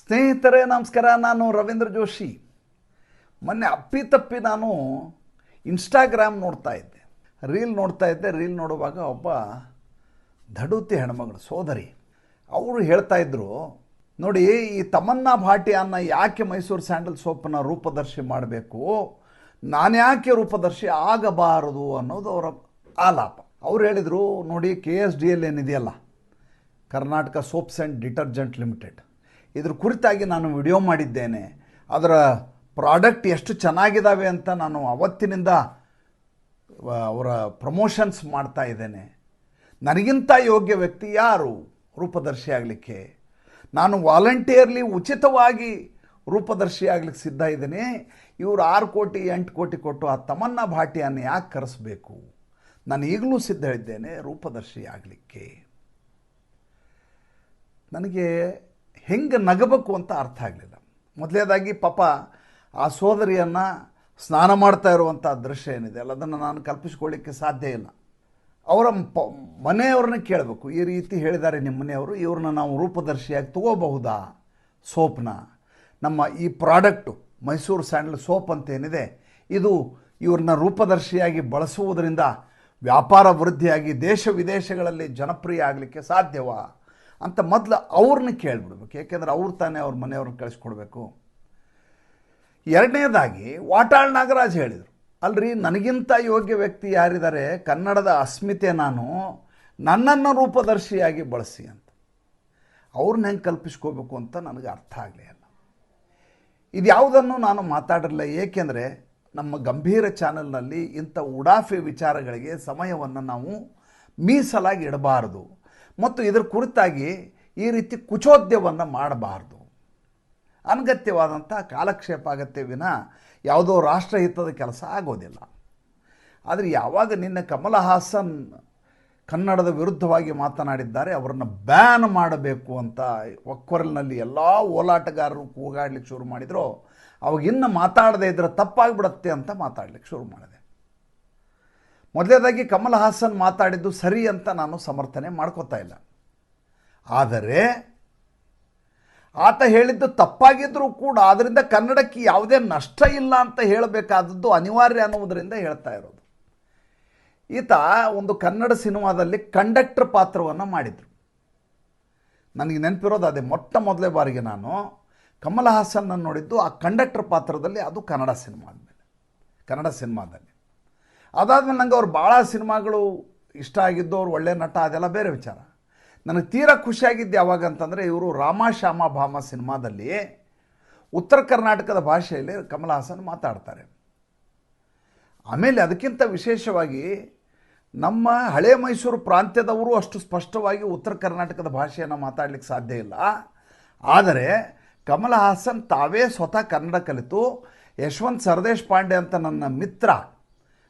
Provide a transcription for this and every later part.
ಸ್ನೇಹಿತರೇ ನಮಸ್ಕಾರ. ನಾನು ರವೀಂದ್ರ ಜೋಶಿ. ಮೊನ್ನೆ ಅಪ್ಪಿತಪ್ಪಿ ನಾನು ಇನ್ಸ್ಟಾಗ್ರಾಮ್ ನೋಡ್ತಾ ಇದ್ದೆ, ರೀಲ್ ನೋಡುವಾಗ ಒಬ್ಬ ದಡುತಿ ಹೆಣ್ಮಗಳು ಸೋದರಿ ಅವರು ಹೇಳ್ತಾ ಇದ್ರು, ನೋಡಿ ಈ ತಮನ್ನಾ ಭಾಟಿಯನ್ನು ಯಾಕೆ ಮೈಸೂರು ಸ್ಯಾಂಡಲ್ ಸೋಪನ್ನ ರೂಪದರ್ಶಿ ಮಾಡಬೇಕು, ನಾನ್ಯಾಕೆ ರೂಪದರ್ಶಿ ಆಗಬಾರದು ಅನ್ನೋದು ಅವರ ಆಲಾಪ. ಅವ್ರು ಹೇಳಿದರು, ನೋಡಿ KSDL ಏನಿದೆಯಲ್ಲ, Karnataka soaps and detergent limited, ಇದ್ರ ಕುರಿತಾಗಿ ನಾನು ವಿಡಿಯೋ ಮಾಡಿದ್ದೇನೆ. ಅದರ ಪ್ರಾಡಕ್ಟ್ ಎಷ್ಟು ಚೆನ್ನಾಗಿದ್ದಾವೆ ಅಂತ ನಾನು ಅವತ್ತಿನಿಂದ ಅವರ ಪ್ರಮೋಷನ್ಸ್ ಮಾಡ್ತಾ ಇದ್ದೇನೆ. ನನಗಿಂತ ಯೋಗ್ಯ ವ್ಯಕ್ತಿ ಯಾರು ರೂಪದರ್ಶಿ ಆಗಲಿಕ್ಕೆ? ನಾನು ವಾಲಂಟಿಯರ್ಲಿ ಉಚಿತವಾಗಿ ರೂಪದರ್ಶಿ ಆಗಲಿಕ್ಕೆ ಸಿದ್ಧ ಇದ್ದೇನೆ. ಇವರು 6 ಕೋಟಿ 8 ಕೋಟಿ ಕೊಟ್ಟು ಆ ತಮನ್ನಾ ಭಾಟಿಯನ್ನು ಯಾಕೆ ಕರೆಸಬೇಕು? ನಾನು ಈಗಲೂ ಸಿದ್ಧ ಇದ್ದೇನೆ ರೂಪದರ್ಶಿ ಆಗಲಿಕ್ಕೆ. ನನಗೆ ಹೆಂಗೆ ನಗಬೇಕು ಅಂತ ಅರ್ಥ ಆಗಲಿಲ್ಲ. ಮೊದಲನೇದಾಗಿ ಪಾಪ ಆ ಸೋದರಿಯನ್ನು ಸ್ನಾನ ಮಾಡ್ತಾ ಇರುವಂಥ ದೃಶ್ಯ ಏನಿದೆ ಅಲ್ಲ, ಅದನ್ನು ನಾನು ಕಲ್ಪಿಸ್ಕೊಳ್ಳಿಕ್ಕೆ ಸಾಧ್ಯ ಇಲ್ಲ. ಅವರ ಮನೆಯವ್ರನ್ನ ಕೇಳಬೇಕು, ಈ ರೀತಿ ಹೇಳಿದ್ದಾರೆ ನಿಮ್ಮ ಮನೆಯವರು, ಇವ್ರನ್ನ ನಾವು ರೂಪದರ್ಶಿಯಾಗಿ ತಗೋಬಹುದಾ ಸೋಪ್ನ? ನಮ್ಮ ಈ ಪ್ರಾಡಕ್ಟು ಮೈಸೂರು ಸ್ಯಾಂಡಲ್ ಸೋಪ್ ಅಂತ ಏನಿದೆ, ಇದು ಇವ್ರನ್ನ ರೂಪದರ್ಶಿಯಾಗಿ ಬಳಸುವುದರಿಂದ ವ್ಯಾಪಾರ ವೃದ್ಧಿಯಾಗಿ ದೇಶ ವಿದೇಶಗಳಲ್ಲಿ ಜನಪ್ರಿಯ ಆಗಲಿಕ್ಕೆ ಸಾಧ್ಯವಾ ಅಂತ ಮೊದಲು ಅವ್ರನ್ನ ಕೇಳಿಬಿಡ್ಬೇಕು. ಏಕೆಂದರೆ ಅವ್ರು ತಾನೇ ಅವ್ರ ಮನೆಯವ್ರನ್ನ ಕಳಿಸ್ಕೊಡ್ಬೇಕು. ಎರಡನೇದಾಗಿ ವಾಟಾಳ್ ನಾಗರಾಜ್ ಹೇಳಿದರು, ಅಲ್ರಿ ನನಗಿಂತ ಯೋಗ್ಯ ವ್ಯಕ್ತಿ ಯಾರಿದ್ದಾರೆ, ಕನ್ನಡದ ಅಸ್ಮಿತೆ ನನ್ನನ್ನು ರೂಪದರ್ಶಿಯಾಗಿ ಬಳಸಿ ಅಂತ. ಅವ್ರನ್ನ ಹೆಂಗೆ ಕಲ್ಪಿಸ್ಕೋಬೇಕು ಅಂತ ನನಗೆ ಅರ್ಥ ಆಗಲಿಲ್ಲ. ಇದು ಯಾವುದನ್ನು ನಾನು ಮಾತಾಡಿರಲಿಲ್ಲ, ಏಕೆಂದರೆ ನಮ್ಮ ಗಂಭೀರ ಚಾನಲ್ನಲ್ಲಿ ಇಂಥ ಉಡಾಫಿ ವಿಚಾರಗಳಿಗೆ ಸಮಯವನ್ನು ನಾವು ಮೀಸಲಾಗಿ ಇಡಬಾರದು ಮತ್ತು ಇದರ ಕುರಿತಾಗಿ ಈ ರೀತಿ ಕುಚೋದ್ಯವನ್ನು ಮಾಡಬಾರ್ದು. ಅನಗತ್ಯವಾದಂಥ ಕಾಲಕ್ಷೇಪ ಆಗತ್ತೆ ವಿನ ಯಾವುದೋ ರಾಷ್ಟ್ರಹಿತದ ಕೆಲಸ ಆಗೋದಿಲ್ಲ. ಆದರೆ ಯಾವಾಗ ನಿನ್ನೆ ಕಮಲ ಹಾಸನ್ ಕನ್ನಡದ ವಿರುದ್ಧವಾಗಿ ಮಾತನಾಡಿದ್ದಾರೆ, ಅವರನ್ನು ಬ್ಯಾನ್ ಮಾಡಬೇಕು ಅಂತ ಒಕ್ಕೊರಲಿನಲ್ಲಿ ಎಲ್ಲ ಓಲಾಟಗಾರರು ಕೂಗಾಡ್ಲಿಕ್ಕೆ ಶುರು ಮಾಡಿದ್ರು, ಅವಾಗ ಇನ್ನು ಮಾತಾಡದೇ ಇದ್ರೆ ತಪ್ಪಾಗಿಬಿಡತ್ತೆ ಅಂತ ಮಾತಾಡ್ಲಿಕ್ಕೆ ಶುರು ಮಾಡಿದೆ. ಮೊದಲನೇದಾಗಿ ಕಮಲ ಹಾಸನ್ ಮಾತಾಡಿದ್ದು ಸರಿ ಅಂತ ನಾನು ಸಮರ್ಥನೆ ಮಾಡ್ಕೋತಾ ಇಲ್ಲ. ಆದರೆ ಆತ ಹೇಳಿದ್ದು ತಪ್ಪಾಗಿದ್ದರೂ ಕೂಡ ಅದರಿಂದ ಕನ್ನಡಕ್ಕೆ ಯಾವುದೇ ನಷ್ಟ ಇಲ್ಲ ಅಂತ ಹೇಳಬೇಕಾದದ್ದು ಅನಿವಾರ್ಯ ಅನ್ನುವುದರಿಂದ ಹೇಳ್ತಾ ಇರೋದು. ಈತ ಒಂದು ಕನ್ನಡ ಸಿನಿಮಾದಲ್ಲಿ ಕಂಡಕ್ಟರ್ ಪಾತ್ರವನ್ನು ಮಾಡಿದರು. ನನಗೆ ನೆನಪಿರೋದು ಅದೇ ಮೊದಲೇ ಬಾರಿಗೆ ನಾನು ಕಮಲ ಹಾಸನ್ನ ನೋಡಿದ್ದು ಆ ಕಂಡಕ್ಟರ್ ಪಾತ್ರದಲ್ಲಿ, ಅದು ಕನ್ನಡ ಸಿನಿಮಾದಲ್ಲಿ. ಅದಾದಮೇಲೆ ನನಗೆ ಅವ್ರು ಭಾಳ ಸಿನಿಮಾಗಳು ಇಷ್ಟ ಆಗಿದ್ದು, ಅವ್ರು ಒಳ್ಳೆ ನಟ, ಅದೆಲ್ಲ ಬೇರೆ ವಿಚಾರ. ನನಗೆ ತೀರಾ ಖುಷಿಯಾಗಿದ್ದು ಯಾವಾಗ ಅಂತಂದರೆ, ಇವರು ರಾಮ ಶ್ಯಾಮ ಭಾಮ ಸಿನಿಮಾದಲ್ಲಿ ಉತ್ತರ ಕರ್ನಾಟಕದ ಭಾಷೆಯಲ್ಲಿ ಕಮಲ ಹಾಸನ್ ಮಾತಾಡ್ತಾರೆ. ಆಮೇಲೆ ಅದಕ್ಕಿಂತ ವಿಶೇಷವಾಗಿ ನಮ್ಮ ಹಳೆ ಮೈಸೂರು ಪ್ರಾಂತ್ಯದವರು ಅಷ್ಟು ಸ್ಪಷ್ಟವಾಗಿ ಉತ್ತರ ಕರ್ನಾಟಕದ ಭಾಷೆಯನ್ನು ಮಾತಾಡಲಿಕ್ಕೆ ಸಾಧ್ಯ ಇಲ್ಲ. ಆದರೆ ಕಮಲ ಹಾಸನ್ ತಾವೇ ಸ್ವತಃ ಕನ್ನಡ ಕಲಿತು, ಯಶವಂತ್ ಸರ್ದೇಶ್ ಪಾಂಡೆ ಅಂತ ನನ್ನ ಮಿತ್ರ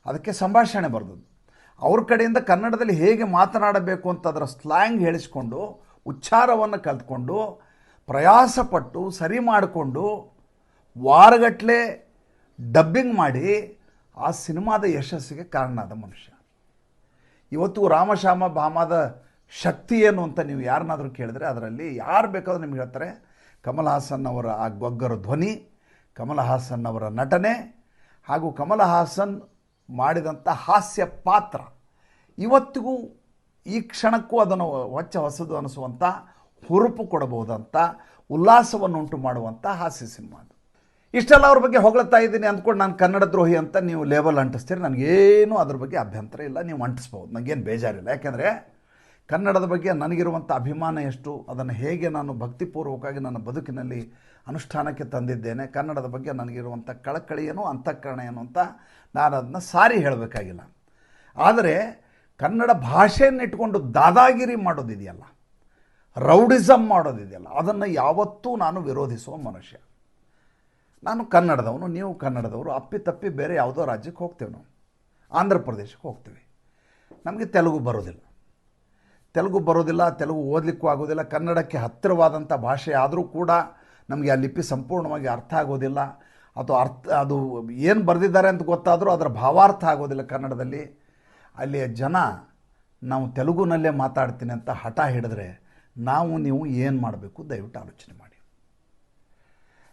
ಅದಕ್ಕೆ ಸಂಭಾಷಣೆ ಬರೆದದ್ದು, ಅವ್ರ ಕಡೆಯಿಂದ ಕನ್ನಡದಲ್ಲಿ ಹೇಗೆ ಮಾತನಾಡಬೇಕು ಅಂತ ಅದರ ಸ್ಲ್ಯಾಂಗ್ ಹೇಳಿಸ್ಕೊಂಡು, ಉಚ್ಚಾರವನ್ನು ಕಲ್ತ್ಕೊಂಡು, ಪ್ರಯಾಸಪಟ್ಟು ಸರಿ ಮಾಡಿಕೊಂಡು ವಾರಗಟ್ಟಲೆ ಡಬ್ಬಿಂಗ್ ಮಾಡಿ ಆ ಸಿನಿಮಾದ ಯಶಸ್ಸಿಗೆ ಕಾರಣನಾದ ಮನುಷ್ಯ. ಇವತ್ತು ರಾಮಶ್ಯಾಮ ಭಾಮದ ಶಕ್ತಿ ಏನು ಅಂತ ನೀವು ಯಾರನ್ನಾದರೂ ಕೇಳಿದ್ರೆ ಅದರಲ್ಲಿ ಯಾರು ಬೇಕಾದ್ರೂ ನಿಮ್ಗೆ ಹೇಳ್ತಾರೆ, ಕಮಲ್ ಹಾಸನ್ ಅವರ ಆ ಗೊಗ್ಗರ ಧ್ವನಿ, ಕಮಲ್ ಹಾಸನ್ ಅವರ ನಟನೆ ಹಾಗೂ ಕಮಲ್ ಹಾಸನ್ ಮಾಡಿದಂಥ ಹಾಸ್ಯ ಪಾತ್ರ ಇವತ್ತಿಗೂ ಈ ಕ್ಷಣಕ್ಕೂ ಅದನ್ನು ಹೊಸದು ಅನಿಸುವಂಥ, ಹುರುಪು ಕೊಡಬಹುದಂಥ, ಉಲ್ಲಾಸವನ್ನು ಉಂಟು ಮಾಡುವಂಥ ಹಾಸ್ಯ ಸಿನಿಮಾ ಅದು. ಇಷ್ಟೆಲ್ಲ ಅವ್ರ ಬಗ್ಗೆ ಹೊಗಳ್ತಾ ಇದ್ದೀನಿ ಅಂದ್ಕೊಂಡು ನಾನು ಕನ್ನಡ ದ್ರೋಹಿ ಅಂತ ನೀವು ಲೇಬಲ್ ಅಂಟಿಸ್ತೀರಿ. ನನಗೇನು ಅದ್ರ ಬಗ್ಗೆ ಅಭ್ಯಂತರ ಇಲ್ಲ, ನೀವು ಅಂಟಿಸ್ಬೋದು, ನನಗೇನು ಬೇಜಾರಿಲ್ಲ. ಯಾಕೆಂದರೆ ಕನ್ನಡದ ಬಗ್ಗೆ ನನಗಿರುವಂಥ ಅಭಿಮಾನ ಎಷ್ಟು, ಅದನ್ನು ಹೇಗೆ ನಾನು ಭಕ್ತಿಪೂರ್ವಕವಾಗಿ ನನ್ನ ಬದುಕಿನಲ್ಲಿ ಅನುಷ್ಠಾನಕ್ಕೆ ತಂದಿದ್ದೇನೆ, ಕನ್ನಡದ ಬಗ್ಗೆ ನನಗಿರುವಂಥ ಕಳಕಳಿ ಏನು, ಅಂತಃಕರಣ ಏನು ಅಂತ ನಾನು ಅದನ್ನು ಸಾರಿ ಹೇಳಬೇಕಾಗಿಲ್ಲ. ಆದರೆ ಕನ್ನಡ ಭಾಷೆಯನ್ನು ಇಟ್ಕೊಂಡು ದಾದಾಗಿರಿ ಮಾಡೋದಿದೆಯಲ್ಲ, ರೌಡಿಸಮ್ ಮಾಡೋದಿದೆಯಲ್ಲ, ಅದನ್ನು ಯಾವತ್ತೂ ನಾನು ವಿರೋಧಿಸುವ ಮನುಷ್ಯ. ನಾನು ಕನ್ನಡದವನು, ನೀವು ಕನ್ನಡದವರು, ಅಪ್ಪಿತಪ್ಪಿ ಬೇರೆ ಯಾವುದೋ ರಾಜ್ಯಕ್ಕೆ ಹೋಗ್ತೇವೆ, ನಾವು ಆಂಧ್ರ ಪ್ರದೇಶಕ್ಕೆ ಹೋಗ್ತೀವಿ, ನಮಗೆ ತೆಲುಗು ಬರೋದಿಲ್ಲ, ತೆಲುಗು ಓದಲಿಕ್ಕೂ ಆಗೋದಿಲ್ಲ. ಕನ್ನಡಕ್ಕೆ ಹತ್ತಿರವಾದಂಥ ಭಾಷೆ ಆದರೂ ಕೂಡ ನಮಗೆ ಆ ಲಿಪಿ ಸಂಪೂರ್ಣವಾಗಿ ಅರ್ಥ ಆಗೋದಿಲ್ಲ, ಅಥವಾ ಅದು ಏನು ಬರೆದಿದ್ದಾರೆ ಅಂತ ಗೊತ್ತಾದರೂ ಅದರ ಭಾವಾರ್ಥ ಆಗೋದಿಲ್ಲ ಕನ್ನಡದಲ್ಲಿ. ಅಲ್ಲಿಯ ಜನ ನಾವು ತೆಲುಗುನಲ್ಲೇ ಮಾತಾಡ್ತೀನಿ ಅಂತ ಹಠ ಹಿಡಿದ್ರೆ ನಾವು ನೀವು ಏನು ಮಾಡಬೇಕು ದಯವಿಟ್ಟು ಆಲೋಚನೆ ಮಾಡಿ.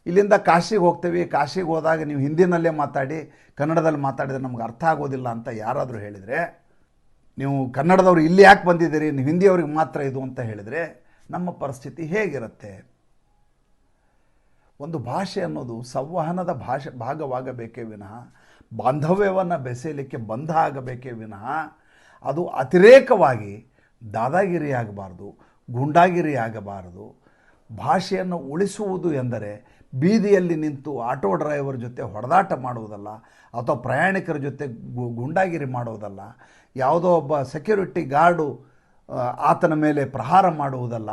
ಇಲ್ಲಿಂದ ಕಾಶಿಗೆ ಹೋಗ್ತೀವಿ, ಕಾಶಿಗೆ ಹೋದಾಗ ನೀವು ಹಿಂದಿನಲ್ಲೇ ಮಾತಾಡಿ, ಕನ್ನಡದಲ್ಲಿ ಮಾತಾಡಿದರೆ ನಮ್ಗೆ ಅರ್ಥ ಆಗೋದಿಲ್ಲ ಅಂತ ಯಾರಾದರೂ ಹೇಳಿದರೆ, ನೀವು ಕನ್ನಡದವ್ರು ಇಲ್ಲಿ ಯಾಕೆ ಬಂದಿದ್ದೀರಿ, ನೀವು ಹಿಂದಿಯವ್ರಿಗೆ ಮಾತ್ರ ಇದು ಅಂತ ಹೇಳಿದರೆ ನಮ್ಮ ಪರಿಸ್ಥಿತಿ ಹೇಗಿರುತ್ತೆ? ಒಂದು ಭಾಷೆ ಅನ್ನೋದು ಸಂವಹನದ ಭಾಗವಾಗಬೇಕೇ ವಿನಃ, ಬಾಂಧವ್ಯವನ್ನು ಬೆಸೆಯಲಿಕ್ಕೆ ಬಂಧ ಆಗಬೇಕೇ ವಿನಃ, ಅದು ಅತಿರೇಕವಾಗಿ ದಾದಾಗಿರಿ ಆಗಬಾರ್ದು, ಗುಂಡಾಗಿರಿ ಆಗಬಾರದು. ಭಾಷೆಯನ್ನು ಉಳಿಸುವುದು ಎಂದರೆ ಬೀದಿಯಲ್ಲಿ ನಿಂತು ಆಟೋ ಡ್ರೈವರ್ ಜೊತೆ ಹೊಡೆದಾಟ ಮಾಡುವುದಲ್ಲ, ಅಥವಾ ಪ್ರಯಾಣಿಕರ ಜೊತೆ ಗುಂಡಾಗಿರಿ ಮಾಡುವುದಲ್ಲ, ಯಾವುದೋ ಒಬ್ಬ ಸೆಕ್ಯೂರಿಟಿ ಗಾರ್ಡು ಆತನ ಮೇಲೆ ಪ್ರಹಾರ ಮಾಡುವುದಲ್ಲ.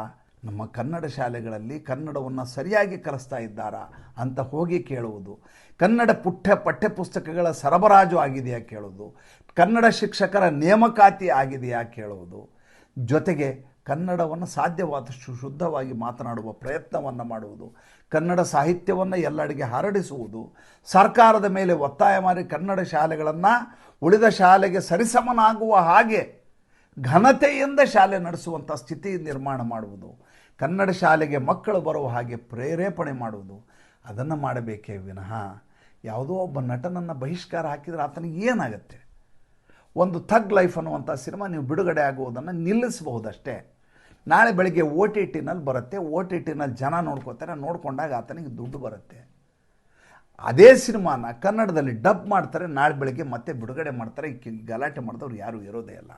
ನಮ್ಮ ಕನ್ನಡ ಶಾಲೆಗಳಲ್ಲಿ ಕನ್ನಡವನ್ನು ಸರಿಯಾಗಿ ಕಲಿಸ್ತಾ ಇದ್ದಾರಾ ಅಂತ ಹೋಗಿ ಕೇಳುವುದು, ಕನ್ನಡ ಪಠ್ಯಪುಸ್ತಕಗಳ ಸರಬರಾಜು ಆಗಿದೆಯಾ ಕೇಳುವುದು, ಕನ್ನಡ ಶಿಕ್ಷಕರ ನೇಮಕಾತಿ ಆಗಿದೆಯಾ ಕೇಳುವುದು, ಜೊತೆಗೆ ಕನ್ನಡವನ್ನು ಸಾಧ್ಯವಾದಷ್ಟು ಶುದ್ಧವಾಗಿ ಮಾತನಾಡುವ ಪ್ರಯತ್ನವನ್ನು ಮಾಡುವುದು, ಕನ್ನಡ ಸಾಹಿತ್ಯವನ್ನು ಎಲ್ಲೆಡೆಗೆ ಹರಡಿಸುವುದು, ಸರ್ಕಾರದ ಮೇಲೆ ಒತ್ತಾಯ ಮಾಡಿ ಕನ್ನಡ ಶಾಲೆಗಳನ್ನು ಉಳಿದ ಶಾಲೆಗೆ ಸರಿಸಮನಾಗುವ ಹಾಗೆ ಘನತೆಯಿಂದ ಶಾಲೆ ನಡೆಸುವಂಥ ಸ್ಥಿತಿ ನಿರ್ಮಾಣ ಮಾಡುವುದು, ಕನ್ನಡ ಶಾಲೆಗೆ ಮಕ್ಕಳು ಬರುವ ಹಾಗೆ ಪ್ರೇರೇಪಣೆ ಮಾಡುವುದು, ಅದನ್ನು ಮಾಡಬೇಕೇ ವಿನಃ ಯಾವುದೋ ಒಬ್ಬ ನಟನನ್ನು ಬಹಿಷ್ಕಾರ ಹಾಕಿದರೆ ಆತನಿಗೆ ಏನಾಗುತ್ತೆ? ಒಂದು ಥಗ್ ಲೈಫ್ ಅನ್ನುವಂಥ ಸಿನಿಮಾ ನೀವು ಬಿಡುಗಡೆ ಆಗುವುದನ್ನು ನಿಲ್ಲಿಸಬಹುದಷ್ಟೇ. ನಾಳೆ ಬೆಳಗ್ಗೆ OTTನಲ್ಲಿ ಬರುತ್ತೆ, OTTನಲ್ಲಿ ಜನ ನೋಡ್ಕೋತಾರೆ, ನೋಡಿಕೊಂಡಾಗ ಆತನಿಗೆ ದುಡ್ಡು ಬರುತ್ತೆ. ಅದೇ ಸಿನಿಮಾನ ಕನ್ನಡದಲ್ಲಿ ಡಬ್ ಮಾಡ್ತಾರೆ, ನಾಳೆ ಬೆಳಗ್ಗೆ ಮತ್ತೆ ಬಿಡುಗಡೆ ಮಾಡ್ತಾರೆ. ಗಲಾಟೆ ಮಾಡಿದವ್ರು ಯಾರೂ ಇರೋದೇ ಇಲ್ಲ.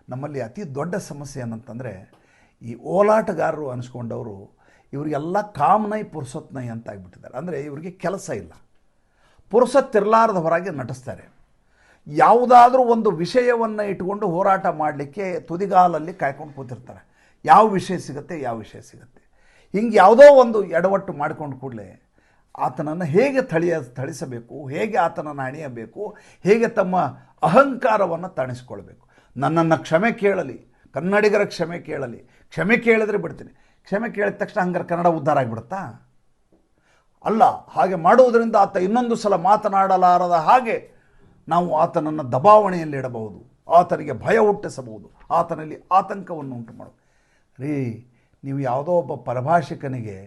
ನಮ್ಮಲ್ಲಿ ಅತಿ ದೊಡ್ಡ ಸಮಸ್ಯೆ ಏನಂತಂದರೆ, ಈ ಓಲಾಟಗಾರರು ಅನಿಸ್ಕೊಂಡವರು ಇವರಿಗೆಲ್ಲ ಕಾಮನೈ ಪುರುಸೊತ್ನೈ ಅಂತ ಆಗಿಬಿಟ್ಟಿದ್ದಾರೆ. ಅಂದರೆ ಇವರಿಗೆ ಕೆಲಸ ಇಲ್ಲ, ಪುರುಸತ್ತಿರಲಾರದ ಹೊರಗೆ ನಟಿಸ್ತಾರೆ. ಯಾವುದಾದ್ರೂ ಒಂದು ವಿಷಯವನ್ನು ಇಟ್ಕೊಂಡು ಹೋರಾಟ ಮಾಡಲಿಕ್ಕೆ ತುದಿಗಾಲಲ್ಲಿ ಕಾಯ್ಕೊಂಡು ಕೂತಿರ್ತಾರೆ. ಯಾವ ವಿಷಯ ಸಿಗುತ್ತೆ. ಹಿಂಗೆ ಯಾವುದೋ ಒಂದು ಎಡವಟ್ಟು ಮಾಡಿಕೊಂಡು ಕೂಡಲೇ ಆತನನ್ನು ಹೇಗೆ ಥಳಿಸಬೇಕು, ಹೇಗೆ ಆತನನ್ನು ಹಣಿಯಬೇಕು, ಹೇಗೆ ತಮ್ಮ ಅಹಂಕಾರವನ್ನು ತಣಿಸ್ಕೊಳ್ಬೇಕು. ನನ್ನನ್ನು ಕ್ಷಮೆ ಕೇಳಲಿ, ಕನ್ನಡಿಗರ ಕ್ಷಮೆ ಕೇಳಿದ್ರೆ ಬಿಡ್ತೀನಿ. ಕ್ಷಮೆ ಕೇಳಿದ ತಕ್ಷಣ ಹಂಗಾರೆ ಕನ್ನಡ ಉದ್ಧಾರ ಆಗಿಬಿಡುತ್ತಾ? ಅಲ್ಲ. ಹಾಗೆ ಮಾಡುವುದರಿಂದ ಆತ ಇನ್ನೊಂದು ಸಲ ಮಾತನಾಡಲಾರದ ಹಾಗೆ ನಾವು ಆತನನ್ನು ದಬಾವಣೆಯಲ್ಲಿ ಇಡಬಹುದು, ಆತನಿಗೆ ಭಯ ಹುಟ್ಟಿಸಬಹುದು, ಆತನಲ್ಲಿ ಆತಂಕವನ್ನು ಉಂಟು ಮಾಡಬಹುದು. ನೀವು ಯಾವುದೋ ಒಬ್ಬ ಪರಭಾಷಿಕನಿಗೆ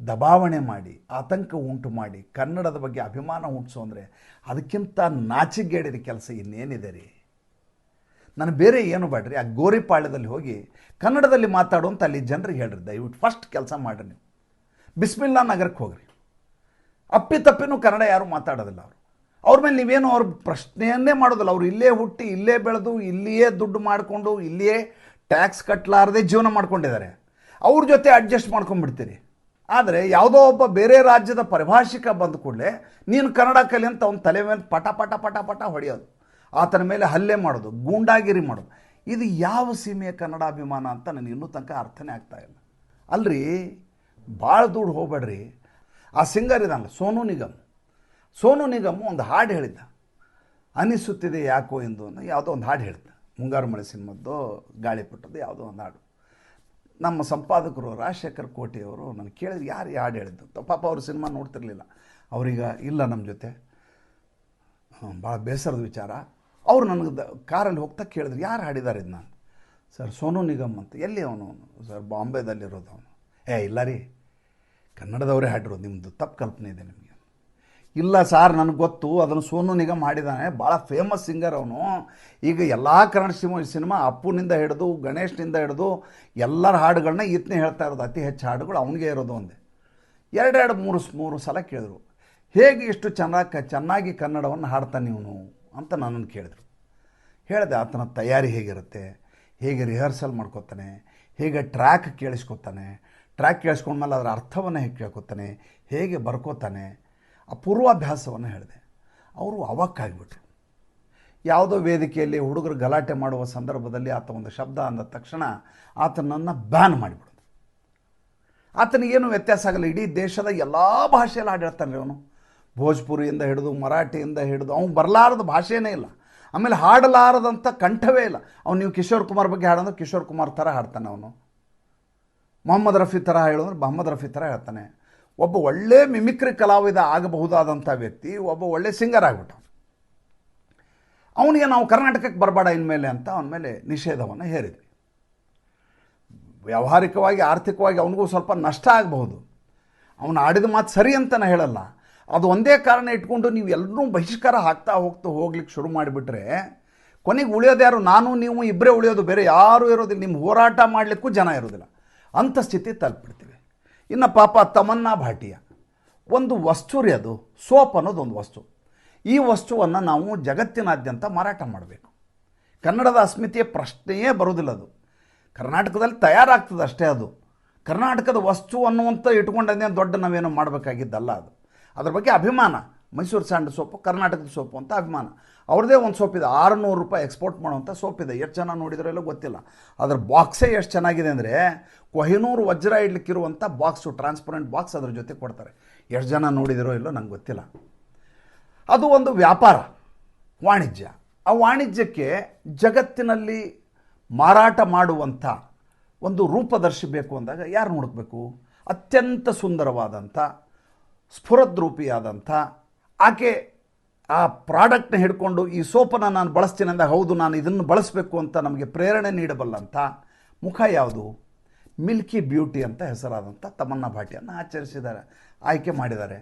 ದಬಾವಣೆ ಮಾಡಿ, ಆತಂಕ ಉಂಟು ಮಾಡಿ, ಕನ್ನಡದ ಬಗ್ಗೆ ಅಭಿಮಾನ ಹುಟ್ಟಿಸು ಅಂದರೆ ಅದಕ್ಕಿಂತ ನಾಚಿಗೇಡಿದ ಕೆಲಸ ಇನ್ನೇನಿದೆ ರೀ? ನಾನು ಬೇರೆ ಏನು ಬೇಡ್ರಿ, ಆ ಗೋರಿಪಾಳ್ಯದಲ್ಲಿ ಹೋಗಿ ಕನ್ನಡದಲ್ಲಿ ಮಾತಾಡು ಅಂತ ಅಲ್ಲಿ ಜನರಿಗೆ ಹೇಳ್ರಿ. ದಯವಿಟ್ಟು ಫಸ್ಟ್ ಕೆಲಸ ಮಾಡಿರಿ. ನೀವು ಬಿಸ್ಮಿಲ್ಲಾ ನಗರಕ್ಕೆ ಹೋಗ್ರಿ. ಅಪ್ಪಿತಪ್ಪಿನೂ ಕನ್ನಡ ಯಾರೂ ಮಾತಾಡೋದಿಲ್ಲ. ಅವ್ರ ಮೇಲೆ ನೀವೇನು ಅವ್ರ ಪ್ರಶ್ನೆಯನ್ನೇ ಮಾಡೋದಿಲ್ಲ. ಅವರು ಇಲ್ಲೇ ಹುಟ್ಟಿ, ಇಲ್ಲೇ ಬೆಳೆದು, ಇಲ್ಲಿಯೇ ದುಡ್ಡು ಮಾಡಿಕೊಂಡು, ಇಲ್ಲಿಯೇ ಟ್ಯಾಕ್ಸ್ ಕಟ್ಟಲಾರದೆ ಜೀವನ ಮಾಡ್ಕೊಂಡಿದ್ದಾರೆ. ಅವ್ರ ಜೊತೆ ಅಡ್ಜಸ್ಟ್ ಮಾಡ್ಕೊಂಡ್ಬಿಡ್ತೀರಿ. ಆದರೆ ಯಾವುದೋ ಒಬ್ಬ ಬೇರೆ ರಾಜ್ಯದ ಪರಿಭಾಷಿಕ ಬಂದ ಕೂಡಲೇ ನೀನು ಕನ್ನಡ ಕಲಿ ಅಂತ ಅವನ ತಲೆ ಮೇಲೆ ಪಟ ಪಟ ಪಟ ಪಟ ಹೊಡೆಯೋದು, ಆತನ ಮೇಲೆ ಹಲ್ಲೆ ಮಾಡೋದು, ಗೂಂಡಾಗಿರಿ ಮಾಡೋದು. ಇದು ಯಾವ ಸೀಮೆಯ ಕನ್ನಡಾಭಿಮಾನ ಅಂತ ನನಗೆ ಇನ್ನೂ ತನಕ ಅರ್ಥನೇ ಆಗ್ತಾಯಿಲ್ಲ. ಅಲ್ರಿ, ಭಾಳ ದೂರ ಹೋಗ್ಬೇಡ್ರಿ. ಆ ಸಿಂಗರ್ ಇದಾನಲ್ಲ ಸೋನು ನಿಗಮ್ ಒಂದು ಹಾಡು ಹೇಳಿದ್ದ, ಅನಿಸುತ್ತಿದೆ ಯಾಕೋ ಎಂದು ಯಾವುದೋ ಒಂದು ಹಾಡು ಹೇಳಿದ್ದ. ಮುಂಗಾರು ಮಳೆ ಸಿನಿಮಾದ್ದು ಗಾಳಿಪಟ್ಟದ್ದು ಯಾವುದೋ ಒಂದು ಹಾಡು. ನಮ್ಮ ಸಂಪಾದಕರು ರಾಜಶೇಖರ್ ಕೋಟೆಯವರು ನನಗೆ ಕೇಳಿದ್ರು, ಯಾರು ಈ ಹಾಡು ಹೇಳಿದ್ದು? ಪಾಪ ಅವರು ಸಿನಿಮಾ ನೋಡ್ತಿರ್ಲಿಲ್ಲ. ಅವರೀಗ ಇಲ್ಲ ನಮ್ಮ ಜೊತೆ, ಭಾಳ ಬೇಸರದ ವಿಚಾರ. ಅವರು ನನಗೆ ಕಾರಲ್ಲಿ ಹೋಗ್ತಾ ಕೇಳಿದ್ರು, ಯಾರು ಹಾಡಿದ್ದಾರೆ ಇದು? ನಾನು ಸರ್ ಸೋನು ನಿಗಮ್ ಅಂತ. ಎಲ್ಲಿ ಅವನು? ಸರ್ ಬಾಂಬೆದಲ್ಲಿರೋದು ಅವನು. ಇಲ್ಲ ರೀ, ಕನ್ನಡದವರೇ ಹಾಡಿರೋದು, ನಿಮ್ಮದು ತಪ್ಪು ಕಲ್ಪನೆ ಇದೆ ನಿಮಗೆ. ಇಲ್ಲ ಸಾರ್, ನನಗೆ ಗೊತ್ತು, ಅದನ್ನು ಸೋನು ನಿಗಮ್ ಹಾಡಿದ್ದಾನೆ, ಭಾಳ ಫೇಮಸ್ ಸಿಂಗರ್ ಅವನು. ಈಗ ಎಲ್ಲ ಕನ್ನಡ ಸಿನಿಮಾ ಅಪ್ಪುನಿಂದ ಹಿಡಿದು ಗಣೇಶ್ನಿಂದ ಹಿಡಿದು ಎಲ್ಲರ ಹಾಡುಗಳನ್ನ ಈತನೇ ಹೇಳ್ತಾ ಇರೋದು. ಅತಿ ಹೆಚ್ಚು ಹಾಡುಗಳು ಅವನಿಗೆ ಇರೋದು ಒಂದೇ. ಎರಡು ಮೂರು ಸಲ ಕೇಳಿದ್ರು, ಹೇಗೆ ಇಷ್ಟು ಚೆನ್ನಾಗಿ ಕನ್ನಡವನ್ನು ಹಾಡ್ತಾನೆ ಇವನು ಅಂತ ನನ್ನನ್ನು ಕೇಳಿದ್ರು. ಹೇಳಿದೆ, ಆತನ ತಯಾರಿ ಹೇಗಿರುತ್ತೆ, ಹೇಗೆ ರಿಹರ್ಸಲ್ ಮಾಡ್ಕೋತಾನೆ, ಹೇಗೆ ಟ್ರ್ಯಾಕ್ ಕೇಳಿಸ್ಕೊಂಡ್ಮೇಲೆ ಅದರ ಅರ್ಥವನ್ನು ಹೇಗೆ ಕೇಳ್ಕೊತಾನೆ, ಹೇಗೆ ಬರ್ಕೋತಾನೆ, ಆ ಪೂರ್ವಾಭ್ಯಾಸವನ್ನು ಹೇಳಿದೆ. ಅವರು ಅವಾಕ್ಕಾಗಿಬಿಟ್ರು. ಯಾವುದೋ ವೇದಿಕೆಯಲ್ಲಿ ಹುಡುಗರು ಗಲಾಟೆ ಮಾಡುವ ಸಂದರ್ಭದಲ್ಲಿ ಆತ ಒಂದು ಶಬ್ದ ಅಂದ ತಕ್ಷಣ ಆತನನ್ನು ಬ್ಯಾನ್ ಮಾಡಿಬಿಡೋದು. ಆತನಿಗೇನು ವ್ಯತ್ಯಾಸ ಆಗಲ್ಲ. ಇಡೀ ದೇಶದ ಎಲ್ಲ ಭಾಷೆಯಲ್ಲಿ ಹಾಡಿರ್ತಾನೆ ಅವನು. ಭೋಜ್ಪುರಿಯಿಂದ ಹಿಡಿದು ಮರಾಠಿಯಿಂದ ಹಿಡಿದು ಅವ್ನು ಬರಲಾರದ ಭಾಷೆನೇ ಇಲ್ಲ. ಆಮೇಲೆ ಹಾಡಲಾರದಂಥ ಕಂಠವೇ ಇಲ್ಲ. ಅವ್ನು ನೀವು ಕಿಶೋರ್ ಕುಮಾರ್ ಬಗ್ಗೆ ಹಾಡಂದ್ರೆ ಕಿಶೋರ್ ಕುಮಾರ್ ಥರ ಹಾಡ್ತಾನೆ ಅವನು. ಮೊಹಮ್ಮದ್ ರಫಿ ಥರ ಹೇಳಿದ್ರೆ ಮೊಹಮ್ಮದ್ ರಫಿ ಥರ ಹೇಳ್ತಾನೆ. ಒಬ್ಬ ಒಳ್ಳೆ ಮಿಮಿಕ್ರಿ ಕಲಾವಿದ ಆಗಬಹುದಾದಂಥ ವ್ಯಕ್ತಿ ಒಬ್ಬ ಒಳ್ಳೆ ಸಿಂಗರ್ ಆಗಿಬಿಟ್ಟ. ಅವನಿಗೆ ನಾವು ಕರ್ನಾಟಕಕ್ಕೆ ಬರಬೇಡ ಇನ್ಮೇಲೆ ಅಂತ ಅವನ ಮೇಲೆ ನಿಷೇಧವನ್ನು ಹೇರಿದ್ವಿ. ವ್ಯಾವಹಾರಿಕವಾಗಿ ಆರ್ಥಿಕವಾಗಿ ಅವನಿಗೂ ಸ್ವಲ್ಪ ನಷ್ಟ ಆಗಬಹುದು. ಅವನು ಆಡಿದ ಮಾತು ಸರಿ ಅಂತ ನಾನು ಹೇಳಲ್ಲ. ಅದು ಒಂದೇ ಕಾರಣ ಇಟ್ಕೊಂಡು ನೀವು ಎಲ್ಲರೂ ಬಹಿಷ್ಕಾರ ಹಾಕ್ತಾ ಹೋಗ್ಲಿಕ್ಕೆ ಶುರು ಮಾಡಿಬಿಟ್ರೆ ಕೊನೆಗೆ ಉಳಿಯೋದು ಯಾರು? ನಾನು ನೀವು ಇಬ್ಬರೇ ಉಳಿಯೋದು, ಬೇರೆ ಯಾರೂ ಇರೋದಿಲ್ಲ. ನಿಮ್ಮ ಹೋರಾಟ ಮಾಡಲಿಕ್ಕೂ ಜನ ಇರೋದಿಲ್ಲ. ಅಂಥ ಸ್ಥಿತಿ ತಲುಪಿಡ್ತೀವಿ. ಇನ್ನು ಪಾಪ ತಮನ್ನಾ ಭಾಟಿಯಾ ಒಂದು ವಸ್ತು ರೀ, ಅದು ಸೋಪ್ ಅನ್ನೋದು ಒಂದು ವಸ್ತು. ಈ ವಸ್ತುವನ್ನು ನಾವು ಜಗತ್ತಿನಾದ್ಯಂತ ಮಾರಾಟ ಮಾಡಬೇಕು. ಕನ್ನಡದ ಅಸ್ಮಿತೆಯ ಪ್ರಶ್ನೆಯೇ ಬರೋದಿಲ್ಲ. ಅದು ಕರ್ನಾಟಕದಲ್ಲಿ ತಯಾರಾಗ್ತದೆ ಅಷ್ಟೇ. ಅದು ಕರ್ನಾಟಕದ ವಸ್ತು ಅನ್ನುವಂಥ ಇಟ್ಕೊಂಡಂತೆ ದೊಡ್ಡ ನಾವೇನೋ ಮಾಡಬೇಕಾಗಿದ್ದಲ್ಲ. ಅದು ಅದ್ರ ಬಗ್ಗೆ ಅಭಿಮಾನ. ಮೈಸೂರು ಸ್ಯಾಂಡಲ್ ಸೋಪು ಕರ್ನಾಟಕದ ಸೋಪು ಅಂತ ಅಭಿಮಾನ. ಅವ್ರದ್ದೇ ಒಂದು ಸೋಪಿದೆ, 600 ರೂಪಾಯಿ ಎಕ್ಸ್ಪೋರ್ಟ್ ಮಾಡುವಂಥ ಸೋಪಿದೆ. ಎಷ್ಟು ಜನ ನೋಡಿದ್ರೋ ಎಲ್ಲೋ ಗೊತ್ತಿಲ್ಲ. ಅದರ ಬಾಕ್ಸೇ ಎಷ್ಟು ಚೆನ್ನಾಗಿದೆ ಅಂದರೆ ಕೊಹಿನೂರು ವಜ್ರ ಇಡ್ಲಿಕ್ಕಿರುವಂಥ ಬಾಕ್ಸು, ಟ್ರಾನ್ಸ್ಪರೆಂಟ್ ಬಾಕ್ಸ್ ಅದ್ರ ಜೊತೆ ಕೊಡ್ತಾರೆ. ಎಷ್ಟು ಜನ ನೋಡಿದಿರೋ ಇಲ್ಲೋ ನಂಗೆ ಗೊತ್ತಿಲ್ಲ. ಅದು ಒಂದು ವ್ಯಾಪಾರ, ವಾಣಿಜ್ಯ. ಆ ವಾಣಿಜ್ಯಕ್ಕೆ ಜಗತ್ತಿನಲ್ಲಿ ಮಾರಾಟ ಮಾಡುವಂಥ ಒಂದು ರೂಪದರ್ಶಿ ಬೇಕು ಅಂದಾಗ ಯಾರು ಹುಡುಕಬೇಕು? ಅತ್ಯಂತ ಸುಂದರವಾದಂಥ ಸ್ಫುರದ್ರೂಪಿಯಾದಂಥ ಆಕೆ ಆ ಪ್ರಾಡಕ್ಟ್ನ ಹಿಡ್ಕೊಂಡು ಈ ಸೋಪನ್ನು ನಾನು ಬಳಸ್ತೀನಿ ಅಂದಾಗ ಹೌದು ನಾನು ಇದನ್ನು ಬಳಸಬೇಕು ಅಂತ ನಮಗೆ ಪ್ರೇರಣೆ ನೀಡಬಲ್ಲಂಥ ಮುಖ ಯಾವುದು? ಮಿಲ್ಕಿ ಬ್ಯೂಟಿ ಅಂತ ಹೆಸರಾದಂಥ ತಮನ್ನಾ ಭಾಟಿಯನ್ನು ಆಯ್ಕೆ ಮಾಡಿದ್ದಾರೆ.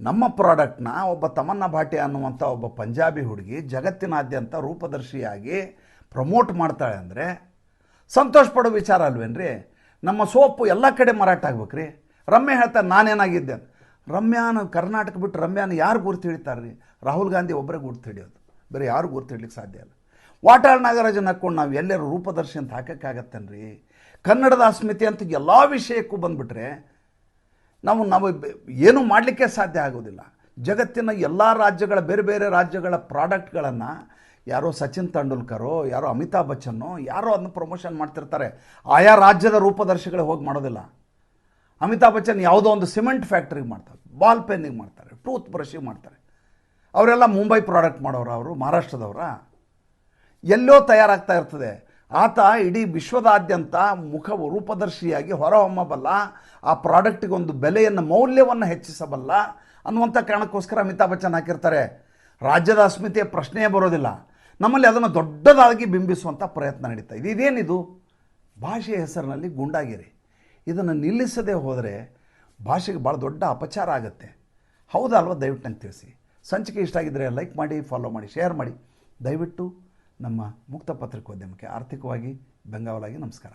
ನಮ್ಮ ಪ್ರಾಡಕ್ಟ್ನ ಒಬ್ಬ ತಮನ್ನಾ ಭಾಟಿಯಾ ಅನ್ನುವಂಥ ಒಬ್ಬ ಪಂಜಾಬಿ ಹುಡುಗಿ ಜಗತ್ತಿನಾದ್ಯಂತ ರೂಪದರ್ಶಿಯಾಗಿ ಪ್ರಮೋಟ್ ಮಾಡ್ತಾಳೆ ಅಂದರೆ ಸಂತೋಷ ಪಡೋ ವಿಚಾರ ಅಲ್ವೇನ್ರಿ? ನಮ್ಮ ಸೋಪು ಎಲ್ಲ ಕಡೆ ಮಾರಾಟ ಆಗ್ಬೇಕ್ರಿ. ರಮ್ಯಾ ಹೇಳ್ತಾರೆ ನಾನೇನಾಗಿದ್ದೆ ಅಂತ. ರಮ್ಯಾನ ಕರ್ನಾಟಕ ಬಿಟ್ಟು ರಮ್ಯಾನ ಯಾರು ಗುರ್ತು ಹಿಡಿತಾರೆ ರೀ? ರಾಹುಲ್ ಗಾಂಧಿ ಒಬ್ಬರೇ ಗುರ್ತು ಹಿಡಿಯೋದು, ಬೇರೆ ಯಾರು ಗುರ್ತು ಹಿಡ್ಲಿಕ್ಕೆ ಸಾಧ್ಯ ಇಲ್ಲ. ವಾಟಾಳ್ ನಾಗರಾಜನ ಹಾಕ್ಕೊಂಡು ನಾವು ಎಲ್ಲರೂ ರೂಪದರ್ಶಿ ಅಂತ ಹಾಕೋಕ್ಕಾಗತ್ತೇನ್ರಿ? ಕನ್ನಡದ ಅಸ್ಮಿತೆ ಅಂತ ಎಲ್ಲ ವಿಷಯಕ್ಕೂ ಬಂದುಬಿಟ್ರೆ ನಾವು ಏನೂ ಮಾಡಲಿಕ್ಕೆ ಸಾಧ್ಯ ಆಗೋದಿಲ್ಲ. ಜಗತ್ತಿನ ಎಲ್ಲ ರಾಜ್ಯಗಳ ಬೇರೆ ಬೇರೆ ರಾಜ್ಯಗಳ ಪ್ರಾಡಕ್ಟ್ಗಳನ್ನು ಯಾರೋ ಸಚಿನ್ ತೆಂಡೂಲ್ಕರೋ ಯಾರೋ ಅಮಿತಾಬ್ ಬಚ್ಚನ್ನೋ ಯಾರೋ ಅದನ್ನು ಪ್ರಮೋಷನ್ ಮಾಡ್ತಿರ್ತಾರೆ. ಆಯಾ ರಾಜ್ಯದ ರೂಪದರ್ಶಿಗಳೇ ಹೋಗಿ ಮಾಡೋದಿಲ್ಲ. ಅಮಿತಾಬ್ ಬಚ್ಚನ್ ಯಾವುದೋ ಒಂದು ಸಿಮೆಂಟ್ ಫ್ಯಾಕ್ಟ್ರಿಗೆ ಮಾಡ್ತಾರೆ, ಬಾಲ್ ಪೆನ್ನಿಗೆ ಮಾಡ್ತಾರೆ, ಟೂತ್ ಬ್ರಷಿಗೆ ಮಾಡ್ತಾರೆ. ಅವರೆಲ್ಲ ಮುಂಬೈ ಪ್ರಾಡಕ್ಟ್ ಮಾಡೋರು, ಅವರು ಮಹಾರಾಷ್ಟ್ರದವರ. ಎಲ್ಲೋ ತಯಾರಾಗ್ತಾ ಇರ್ತದೆ. ಆತ ಇಡೀ ವಿಶ್ವದಾದ್ಯಂತ ರೂಪದರ್ಶಿಯಾಗಿ ಹೊರಹೊಮ್ಮಬಲ್ಲ, ಆ ಪ್ರಾಡಕ್ಟಿಗೆ ಒಂದು ಬೆಲೆಯನ್ನು ಮೌಲ್ಯವನ್ನು ಹೆಚ್ಚಿಸಬಲ್ಲ ಅನ್ನುವಂಥ ಕಾರಣಕ್ಕೋಸ್ಕರ ಅಮಿತಾಬ್ ಬಚ್ಚನ್ ಹಾಕಿರ್ತಾರೆ. ರಾಜ್ಯದ ಅಸ್ಮಿತೆಯ ಪ್ರಶ್ನೆಯೇ ಬರೋದಿಲ್ಲ. ನಮ್ಮಲ್ಲಿ ಅದನ್ನು ದೊಡ್ಡದಾಗಿ ಬಿಂಬಿಸುವಂಥ ಪ್ರಯತ್ನ ನಡೀತಾ ಇದೆ. ಇದೇನಿದು? ಭಾಷೆಯ ಹೆಸರಿನಲ್ಲಿ ಗೂಂಡಾಗಿರಿ. ಇದನ್ನು ನಿಲ್ಲಿಸದೆ ಹೋದರೆ ಭಾಷೆಗೆ ಭಾಳ ದೊಡ್ಡ ಅಪಚಾರ ಆಗುತ್ತೆ. ಹೌದಾ ಅಲ್ವಾ? ದಯವಿಟ್ಟು ನಂಗೆ ತಿಳಿಸಿ. ಸಂಚಿಕೆ ಇಷ್ಟ ಆಗಿದ್ದರೆ ಲೈಕ್ ಮಾಡಿ, ಫಾಲೋ ಮಾಡಿ, ಶೇರ್ ಮಾಡಿ. ದಯವಿಟ್ಟು ನಮ್ಮ ಮುಕ್ತ ಪತ್ರಿಕೋದ್ಯಮಕ್ಕೆ ಆರ್ಥಿಕವಾಗಿ ಬೆಂಗಾವಲಾಗಿ ನಮಸ್ಕಾರ.